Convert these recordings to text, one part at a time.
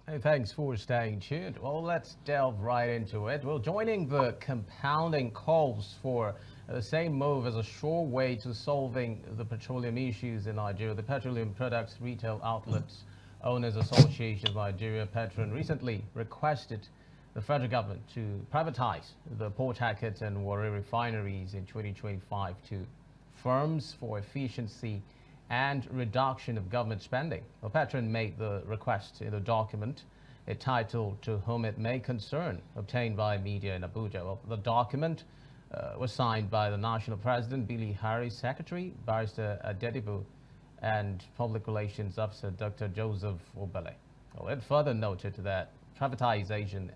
Hey, thanks for staying tuned. Well, let's delve right into it. Well, joining the compounding calls for the same move as a sure way to solving the petroleum issues in Nigeria, the Petroleum Products Retail Outlets Owners Association of Nigeria, Petron, recently requested the federal government to privatize the Port Harcourt and Warri Refineries in 2025 to firms for efficiency and reduction of government spending. The Petron made the request in a document entitled "To Whom It May Concern," obtained by media in Abuja. Well, the document was signed by the National President, Billy Harris, Secretary, Barrister Adedibu, and Public Relations Officer, Dr. Joseph Obele. Well, it further noted that privatization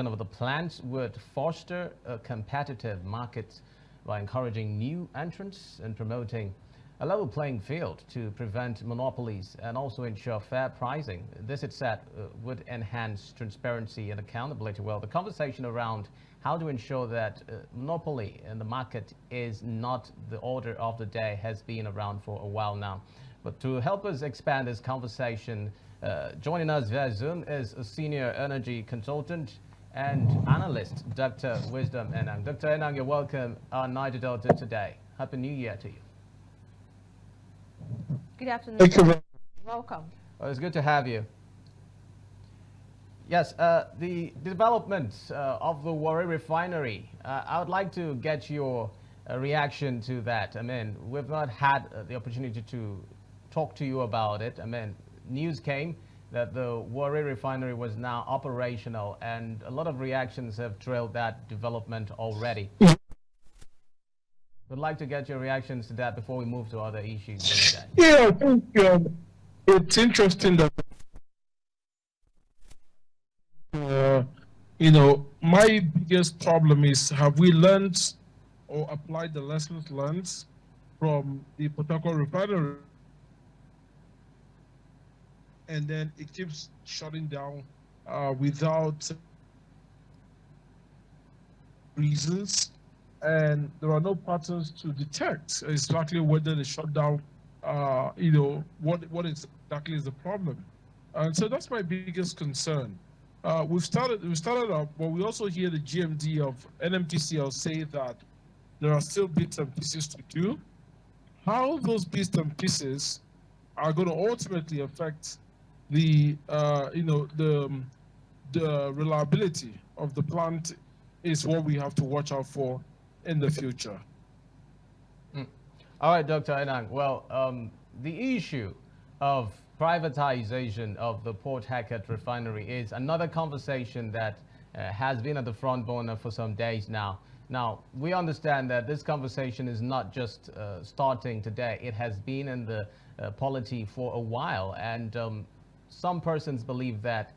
of the plants would foster a competitive market by encouraging new entrants and promoting a level playing field to prevent monopolies and also ensure fair pricing. This, it said, would enhance transparency and accountability. Well, the conversation around how to ensure that monopoly in the market is not the order of the day has been around for a while now. But to help us expand this conversation, joining us via Zoom is a senior energy consultant and analyst, Dr. Wisdom Enang. Dr. Enang, you're welcome on Niger Delta Today. Happy New Year to you. Good afternoon. Thank you. Welcome. Well, it's good to have you. Yes, the development of the Warri Refinery, I would like to get your reaction to that. I mean, we've not had the opportunity to talk to you about it. I mean, news came that the Warri Refinery was now operational, and a lot of reactions have trailed that development already. We'd like to get your reactions to that before we move to other issues today. Yeah, I think it's interesting that, my biggest problem is, have we learned or applied the lessons learned from the Port Harcourt refinery? And then it keeps shutting down without reasons, and there are no patterns to detect exactly whether the shutdown, what exactly is the problem. And so that's my biggest concern. We started up, but we also hear the GMD of NMTCL say that there are still bits and pieces to do. How those bits and pieces are going to ultimately affect the reliability of the plant is what we have to watch out for in the future. All right, Dr. Enang. Well, the issue of privatization of the Port Harcourt refinery is another conversation that has been at the front burner for some days now. Now, we understand that this conversation is not just starting today. It has been in the polity for a while, and some persons believe that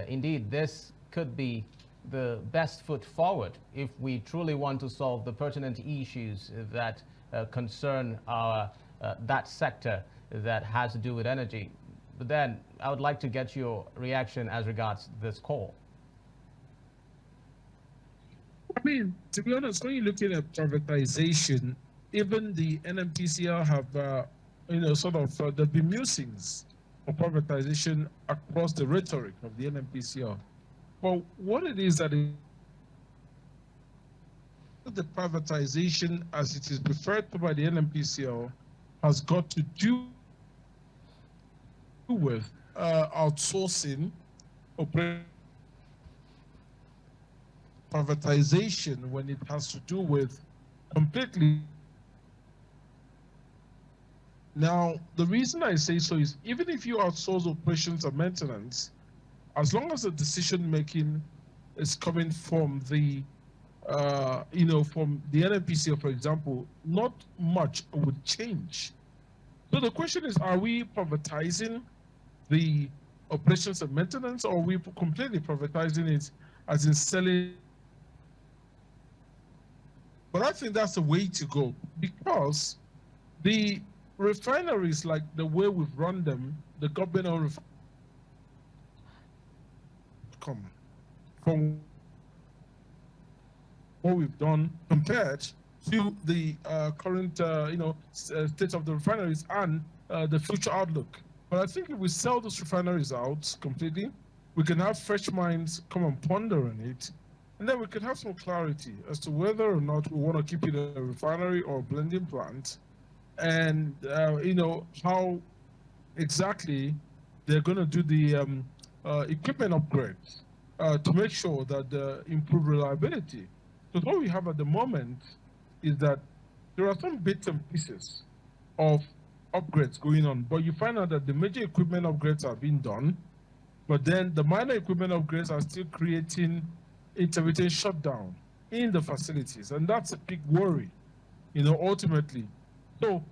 indeed this could be the best foot forward if we truly want to solve the pertinent issues that concern our that sector that has to do with energy. But then I would like to get your reaction as regards this call. I mean, to be honest, when you're looking at privatization, even the NMTCL have, there've been musings of privatization across the rhetoric of the NMTCL. But what it is that the privatization, as it is referred to by the NMPCL, has got to do with outsourcing privatization, when it has to do with completely. Now, the reason I say so is, even if you outsource operations and maintenance, as long as the decision making is coming from the from the NNPCL, for example, not much would change. So the question is, are we privatizing the operations and maintenance, or are we completely privatizing it as in selling? But I think that's the way to go, because the refineries, like the way we've run them, the government come from what we've done compared to the current state of the refineries and the future outlook. But I think if we sell those refineries out completely, we can have fresh minds come and ponder on it, and then we can have some clarity as to whether or not we want to keep it a refinery or a blending plant, and how exactly they're going to do the equipment upgrades to make sure that they improve reliability. So what we have at the moment is that there are some bits and pieces of upgrades going on, but you find out that the major equipment upgrades are being done, but then the minor equipment upgrades are still creating intermittent shutdown in the facilities, and that's a big worry, ultimately. So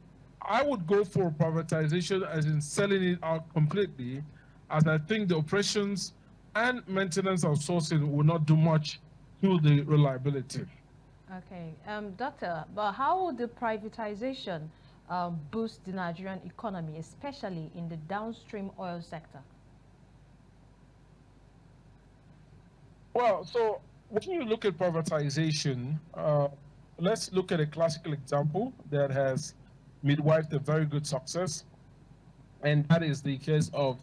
I would go for privatization, as in selling it out completely, as I think the operations and maintenance outsourcing will not do much to the reliability. Okay, Doctor, but how would the privatization boost the Nigerian economy, especially in the downstream oil sector? Well, so when you look at privatization, let's look at a classical example that has midwifed a very good success, and that is the case of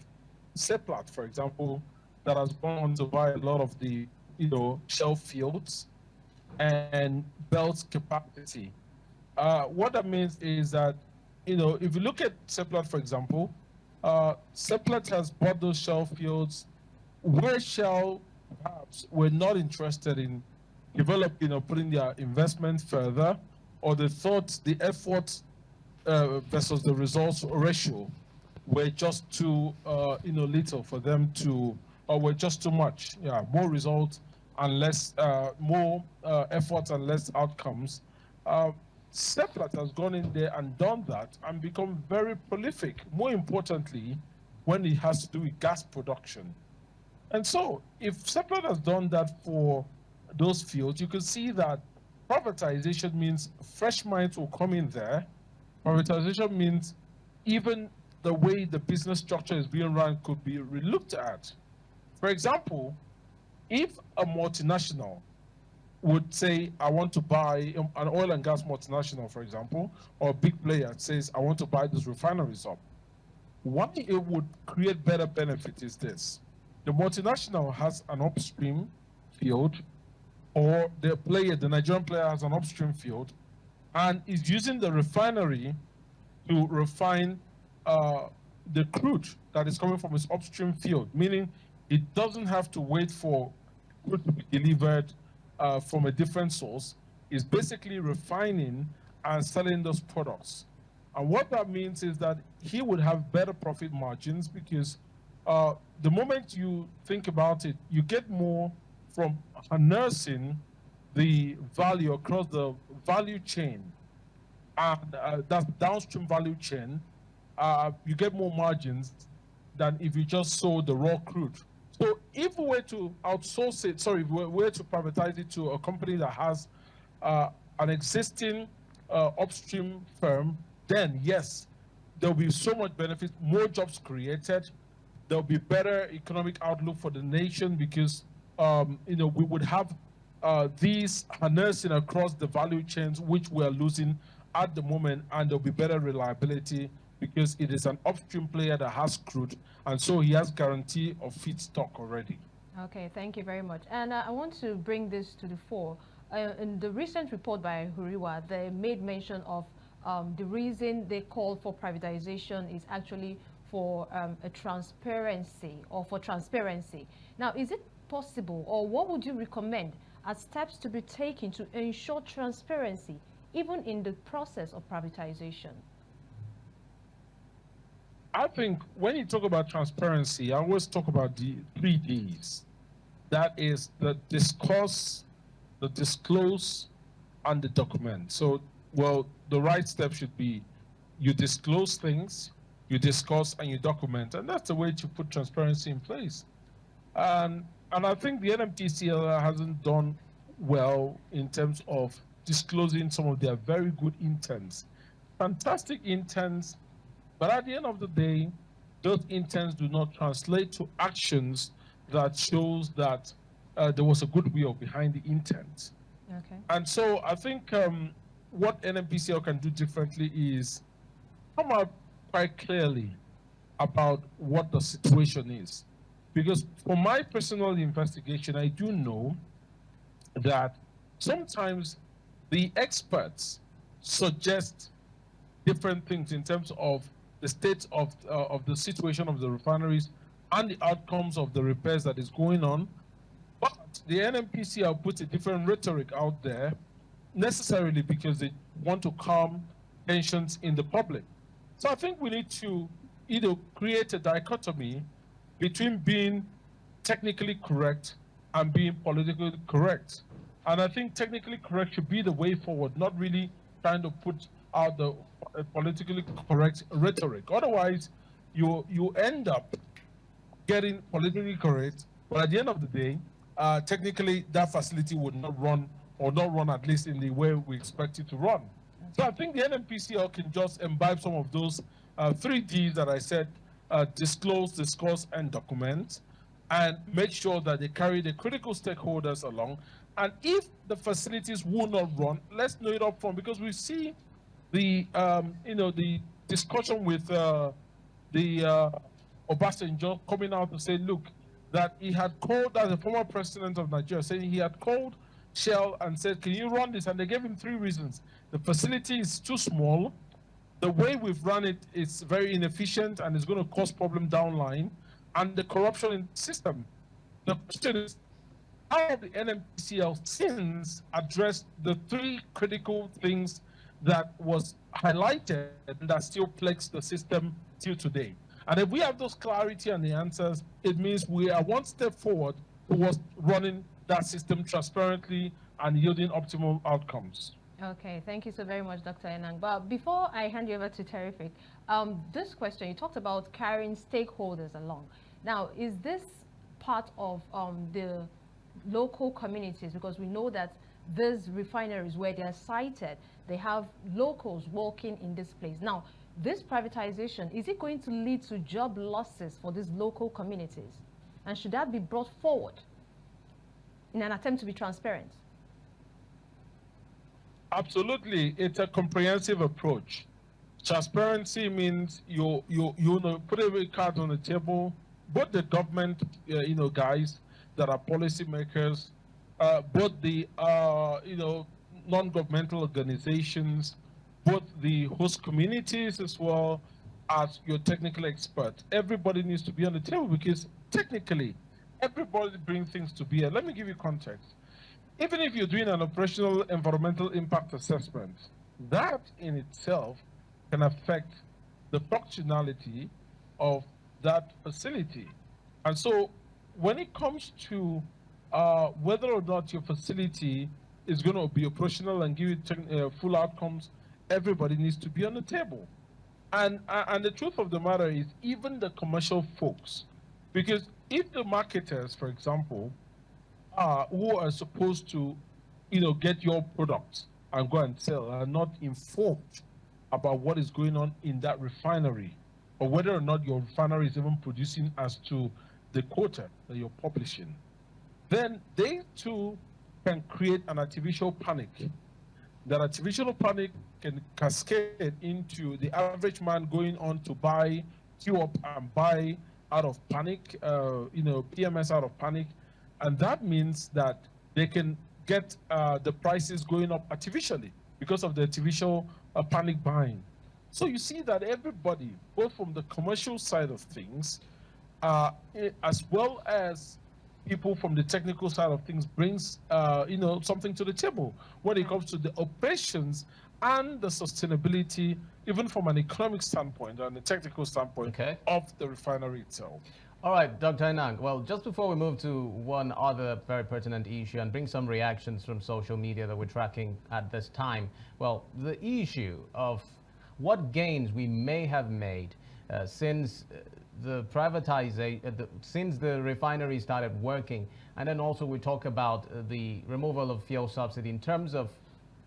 Seplat, for example, that has gone on to buy a lot of the shale fields and belt capacity. What that means is that if you look at Seplat, for example, Seplat has bought those shale fields where Shell perhaps were not interested in developing or putting their investment further, or they thought the effort versus the results ratio were just too little for them to, or were just too much. Yeah, more results and less, more efforts and less outcomes. Seplat has gone in there and done that and become very prolific. More importantly, when it has to do with gas production. And so, if Seplat has done that for those fields, you can see that privatization means fresh minds will come in there. Privatization means even the way the business structure is being run could be relooked at. For example, if a multinational would say, I want to buy an oil and gas multinational, for example, or a big player says, I want to buy those refineries up, what it would create better benefit is this. The multinational has an upstream field, or the Nigerian player has an upstream field, and is using the refinery to refine the crude that is coming from its upstream field, meaning it doesn't have to wait for crude to be delivered from a different source. It's basically refining and selling those products. And what that means is that he would have better profit margins, because the moment you think about it, you get more from harnessing the value across the value chain, and that downstream value chain. You get more margins than if you just sold the raw crude. So if we were to outsource it, if we were to privatize it to a company that has an existing upstream firm, then yes, there'll be so much benefit, more jobs created, there'll be better economic outlook for the nation, because we would have these harnessing across the value chains, which we're losing at the moment, and there'll be better reliability, because it is an upstream player that has crude, and so he has guarantee of feedstock already. Okay, thank you very much. And I want to bring this to the fore. In the recent report by Huriwa, they made mention of the reason they called for privatization is actually for transparency. Now, is it possible, or what would you recommend as steps to be taken to ensure transparency, even in the process of privatization? I think when you talk about transparency, I always talk about the 3 Ds. That is the discuss, the disclose, and the document. So, the right step should be you disclose things, you discuss, and you document. And that's the way to put transparency in place. And I think the NMTCL hasn't done well in terms of disclosing some of their very good intents. Fantastic intents. But at the end of the day, those intents do not translate to actions that shows that there was a goodwill behind the intent. Okay. And so I think what NMPCL can do differently is come out quite clearly about what the situation is. Because for my personal investigation, I do know that sometimes the experts suggest different things in terms of the state of the situation of the refineries and the outcomes of the repairs that is going on. But the NNPC have put a different rhetoric out there, necessarily because they want to calm tensions in the public. So I think we need to either create a dichotomy between being technically correct and being politically correct. And I think technically correct should be the way forward, not really trying to put out the politically correct rhetoric. Otherwise, you end up getting politically correct, but at the end of the day, technically that facility would not run, or not run at least in the way we expect it to run. So I think the NNPCL can just imbibe some of those 3Ds that I said: disclose, discuss, and document, and make sure that they carry the critical stakeholders along. And if the facilities will not run, let's know it up front, because we see the the discussion with the Obasanjo coming out to say, look, that he had called, as the former president of Nigeria, saying he had called Shell and said, can you run this? And they gave him 3 reasons. The facility is too small. The way we've run it is very inefficient and it's going to cause problem downline, and the corruption in the system. The question is, how have the NNPCL since addressed the 3 critical things that was highlighted and that still plagues the system till today? And if we have those clarity and the answers, it means we are one step forward towards running that system transparently and yielding optimal outcomes. Okay, thank you so very much, Dr. Enang. But before I hand you over to Terrific, this question, you talked about carrying stakeholders along. Now, is this part of the local communities? Because we know that these refineries, where they are sited, they have locals working in this place. Now, this privatization, is it going to lead to job losses for these local communities? And should that be brought forward in an attempt to be transparent? Absolutely, it's a comprehensive approach. Transparency means you know, put every card on the table. Both the government, guys that are policymakers, both the non-governmental organizations, both the host communities as well as your technical expert. Everybody needs to be on the table, because technically everybody brings things to bear. Let me give you context. Even if you're doing an operational environmental impact assessment, that in itself can affect the functionality of that facility. And so when it comes to whether or not your facility is going to be operational and give you full outcomes, everybody needs to be on the table. And the truth of the matter is, even the commercial folks, because if the marketers, for example, who are supposed to, get your products and go and sell, are not informed about what is going on in that refinery, or whether or not your refinery is even producing as to the quota that you're publishing, then they too can create an artificial panic. That artificial panic can cascade into the average man going on to buy, queue up and buy out of panic, PMS out of panic. And that means that they can get the prices going up artificially because of the artificial panic buying. So you see that everybody, both from the commercial side of things, as well as people from the technical side of things, brings something to the table when it comes to the operations and the sustainability, even from an economic standpoint and a technical standpoint, of the refinery itself. All right, Dr. Enang. Well, just before we move to one other very pertinent issue and bring some reactions from social media that we're tracking at this time, well, the issue of what gains we may have made since the privatization, since the refinery started working, and then also we talk about the removal of fuel subsidy in terms of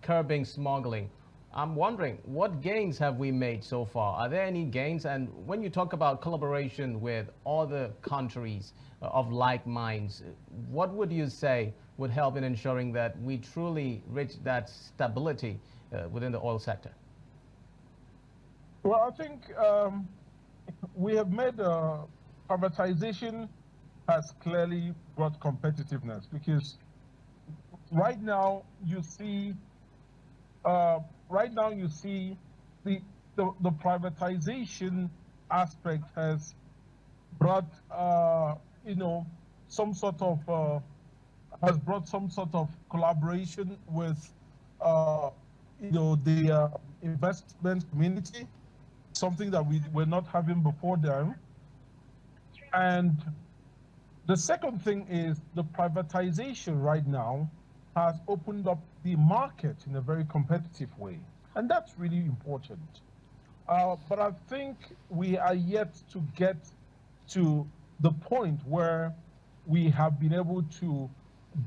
curbing smuggling. I'm wondering, what gains have we made so far? Are there any gains? And when you talk about collaboration with other countries of like minds, what would you say would help in ensuring that we truly reach that stability within the oil sector? Well, I think we have made privatization has clearly brought competitiveness, because right now you see the, the privatization aspect has brought some sort of has brought some sort of collaboration with the investment community, something that we were not having before then. And the second thing is the privatization right now has opened up the market in a very competitive way. And that's really important. But I think we are yet to get to the point where we have been able to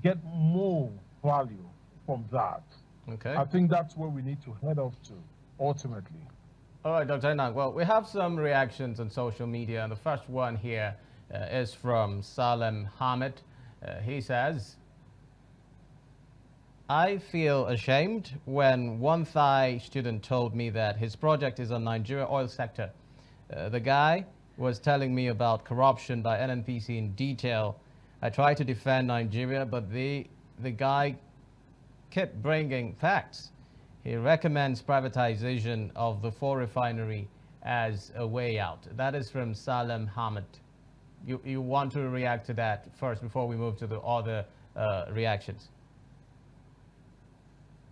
get more value from that. Okay. I think that's where we need to head off to, ultimately. All right, Dr. Enang. Well, we have some reactions on social media, and the first one here is from Salem Hamid. He says, I feel ashamed when one Thai student told me that his project is on Nigeria oil sector. The guy was telling me about corruption by NNPC in detail. I tried to defend Nigeria, but the guy kept bringing facts. He recommends privatization of the 4 refinery as a way out. That is from Salem Hamid. You want to react to that first before we move to the other reactions?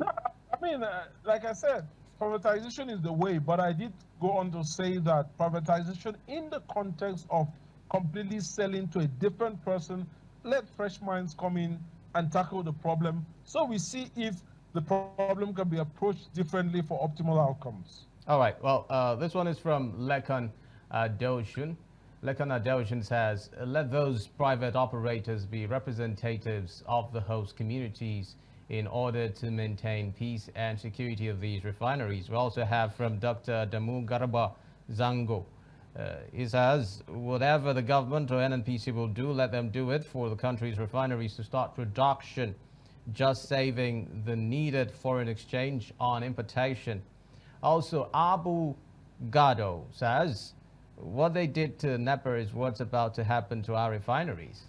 No, I mean, like I said, privatization is the way, but I did go on to say that privatization in the context of completely selling to a different person, let fresh minds come in and tackle the problem, so we see if the problem can be approached differently for optimal outcomes. All right. Well, this one is from Lekan Adelshun. Lekan Adelshun says, let those private operators be representatives of the host communities in order to maintain peace and security of these refineries. We also have from Dr. Damu Garba Zango. He says, whatever the government or NNPC will do, let them do it for the country's refineries to start production, just saving the needed foreign exchange on importation. Also, Abu Gado says, what they did to NEPA is what's about to happen to our refineries.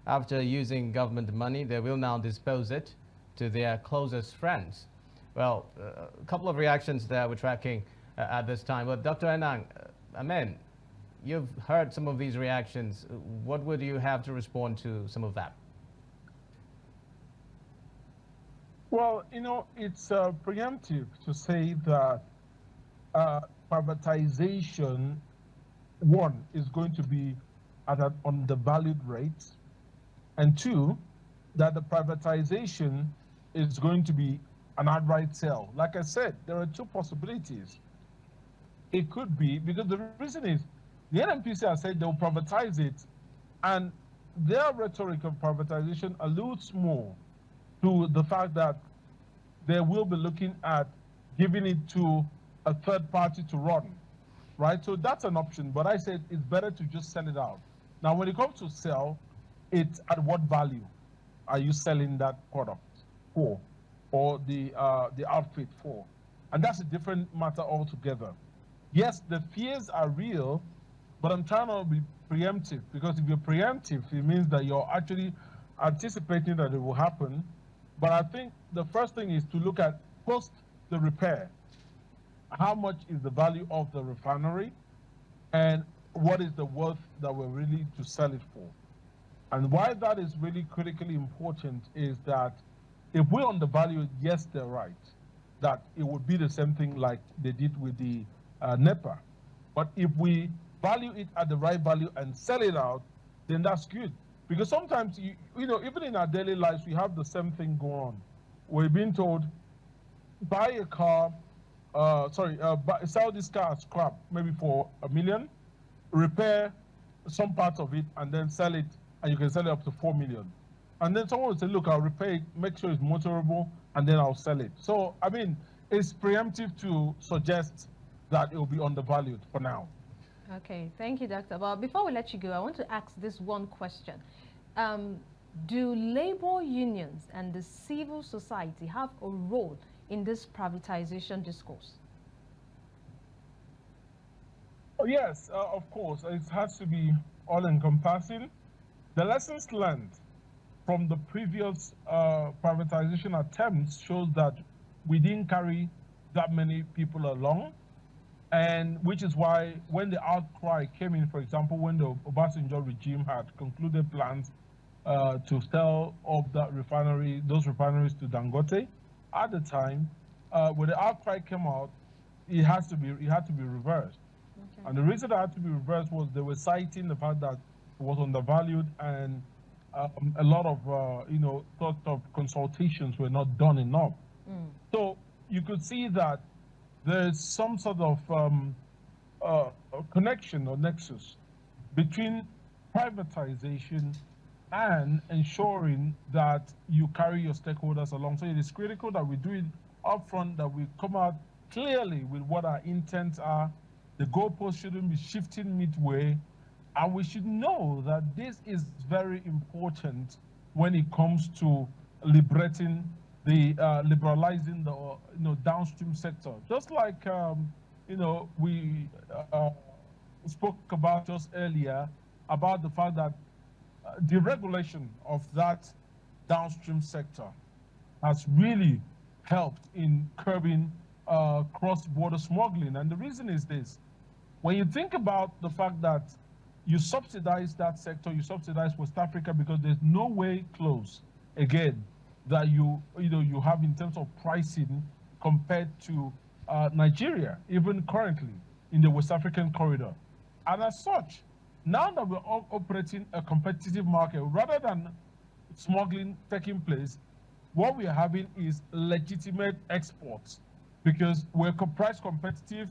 After using government money, they will now dispose it to their closest friends. Well, a couple of reactions there we're tracking at this time. But Dr. Enang, Amen, you've heard some of these reactions. What would you have to respond to some of that? Well, it's preemptive to say that privatization, one, is going to be at an undervalued rate, and two, that the privatization is going to be an outright sale. Like I said, there are 2 possibilities. It could be, because the reason is, the NNPC has said they'll privatize it, and their rhetoric of privatization alludes more to the fact that they will be looking at giving it to a third party to run, right? So that's an option, but I said it's better to just sell it out. Now, when it comes to sell, it's at what value are you selling that product for, or the outfit for? And that's a different matter altogether. Yes, the fears are real, but I'm trying to be preemptive, because if you're preemptive, it means that you're actually anticipating that it will happen. But I think the first thing is to look at post the repair. How much is the value of the refinery, and what is the worth that we're really to sell it for? And why that is really critically important is that if we undervalue it, yes, they're right, that it would be the same thing like they did with the NEPA. But if we value it at the right value and sell it out, then that's good. Because sometimes, even in our daily lives, we have the same thing go on. We're being told, buy a car, sell this car as scrap, maybe for $1 million, repair some part of it, and then sell it, and you can sell it up to $4 million. And then someone will say, look, I'll repair it, make sure it's motorable, and then I'll sell it. So, I mean, it's preemptive to suggest that it will be undervalued for now. Okay, thank you, Doctor. But before we let you go, I want to ask this one question. Do labor unions and the civil society have a role in this privatization discourse? Oh, yes, of course. It has to be all-encompassing. The lessons learned from the previous privatization attempts shows that we didn't carry that many people along, and which is why when the outcry came in, for example, when the Obasanjo regime had concluded plans to sell off those refineries to Dangote, at the time, when the outcry came out, it had to be reversed. Okay. And the reason it had to be reversed was they were citing the fact that it was undervalued and a lot of sort of consultations were not done enough. So you could see that there's some sort of connection or nexus between privatization and ensuring that you carry your stakeholders along. So it is critical that we do it upfront, that we come out clearly with what our intents are. The goalposts shouldn't be shifting midway, and we should know that this is very important when it comes to liberalizing the downstream sector. Just like we spoke about just earlier about the fact that deregulation of that downstream sector has really helped in curbing cross-border smuggling. And the reason is this: when you think about the fact that you subsidize that sector, you subsidize West Africa, because there's no way close, again, that you have in terms of pricing compared to Nigeria, even currently in the West African corridor. And as such, now that we're operating a competitive market, rather than smuggling taking place, what we're having is legitimate exports, because we're price competitive.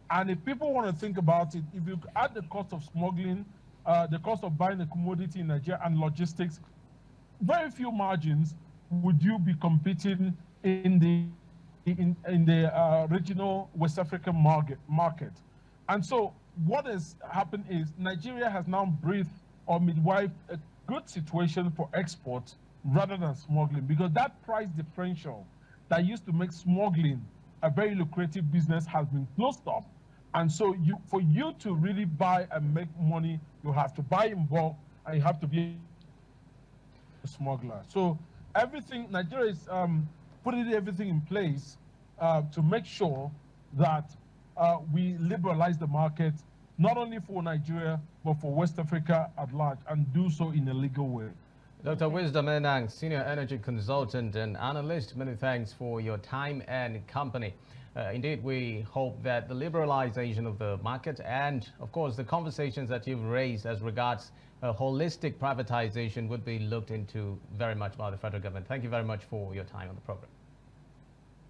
And if people want to think about it, if you add the cost of smuggling, the cost of buying a commodity in Nigeria, and logistics, very few margins would you be competing in the regional West African market. And so what has happened is Nigeria has now breathed or midwifed a good situation for export rather than smuggling, because that price differential that used to make smuggling a very lucrative business has been closed up. And so for you to really buy and make money, you have to buy in bulk and you have to be a smuggler. So Nigeria is putting everything in place to make sure that we liberalize the market, not only for Nigeria, but for West Africa at large, and do so in a legal way. Dr. Wisdom Enang, Senior Energy Consultant and Analyst, many thanks for your time and company. Indeed, we hope that the liberalization of the market and, of course, the conversations that you've raised as regards holistic privatization would be looked into very much by the federal government. Thank you very much for your time on the program.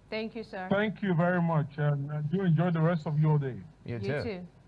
Thank you, sir. Thank you very much, and do enjoy the rest of your day. You You too.